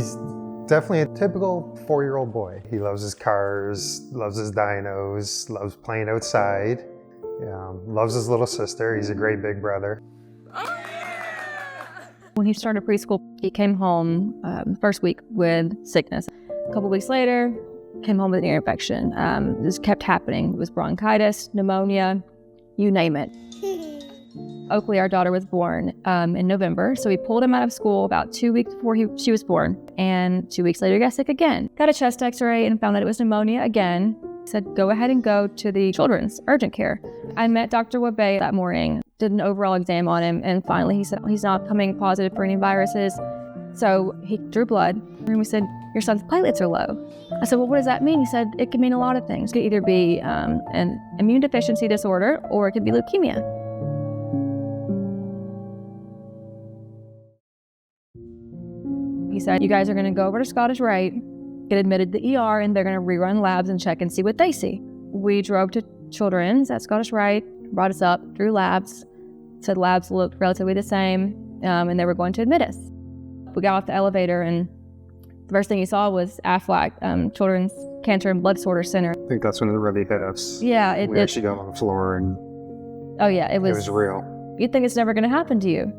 He's definitely a typical 4-year-old boy. He loves his cars, loves his dinos, loves playing outside, loves his little sister. He's a great big brother. When he started preschool, he came home first week with sickness. A couple weeks later, came home with an ear infection. This kept happening. It was bronchitis, pneumonia, you name it. Oakley, our daughter, was born in November, so we pulled him out of school about 2 weeks before she was born. And 2 weeks later, he got sick again. Got a chest x-ray and found that it was pneumonia again. He said, go ahead and go to the children's urgent care. I met Dr. Wabe that morning, did an overall exam on him, and finally he said he's not coming positive for any viruses. So he drew blood, and we said, your son's platelets are low. I said, well, what does that mean? He said, it can mean a lot of things. It could either be an immune deficiency disorder, or it could be leukemia. He said, you guys are gonna go over to Scottish Rite, get admitted to the ER, and they're gonna rerun labs and check and see what they see. We drove to Children's at Scottish Rite, brought us up, drew labs, said labs looked relatively the same, and they were going to admit us. We got off the elevator, and the first thing he saw was AFLAC, Children's Cancer and Blood Disorder Center. I think that's when it really hit us. Yeah. We actually got on the floor, and it was real. You'd think it's never gonna happen to you.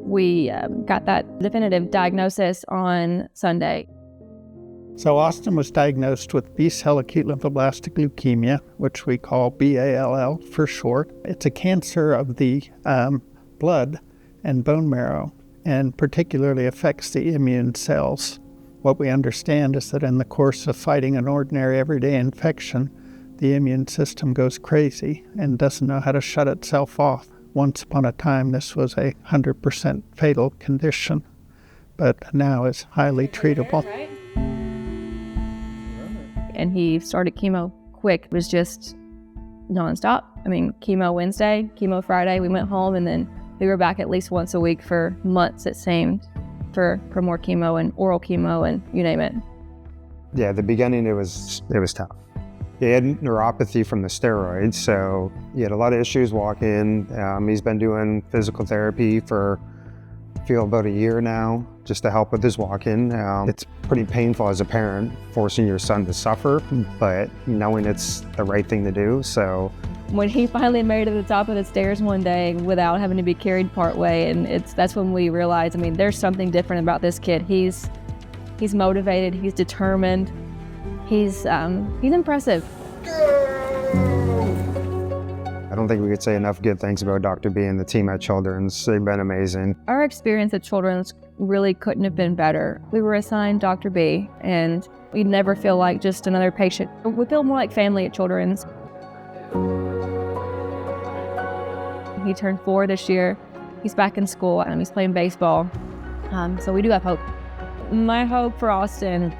We got that definitive diagnosis on Sunday. So Austin was diagnosed with B-cell acute lymphoblastic leukemia, which we call BALL for short. It's a cancer of the blood and bone marrow, and particularly affects the immune cells. What we understand is that in the course of fighting an ordinary everyday infection, the immune system goes crazy and doesn't know how to shut itself off. Once upon a time, this was a 100% fatal condition, but now is highly treatable. And he started chemo quick. It was just nonstop. I mean, chemo Wednesday, chemo Friday, we went home, and then we were back at least once a week for months, it seemed, for more chemo and oral chemo and you name it. Yeah, the beginning, it was tough. He had neuropathy from the steroids, so he had a lot of issues walking. He's been doing physical therapy for, I feel, about a year now, just to help with his walking. It's pretty painful as a parent, forcing your son to suffer, but knowing it's the right thing to do, so. When he finally made it to the top of the stairs one day without having to be carried part way, and that's when we realized, I mean, there's something different about this kid. He's motivated, he's determined. He's impressive. I don't think we could say enough good things about Dr. B and the team at Children's. They've been amazing. Our experience at Children's really couldn't have been better. We were assigned Dr. B, and we never feel like just another patient. We feel more like family at Children's. He turned 4 this year. He's back in school, and he's playing baseball. So we do have hope. My hope for Austin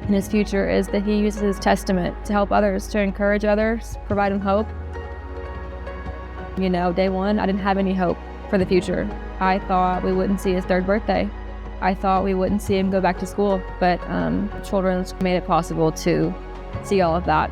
in his future is that he uses his testament to help others, to encourage others, provide them hope. You know, day one, I didn't have any hope for the future. I thought we wouldn't see his 3rd birthday. I thought we wouldn't see him go back to school, but Children's made it possible to see all of that.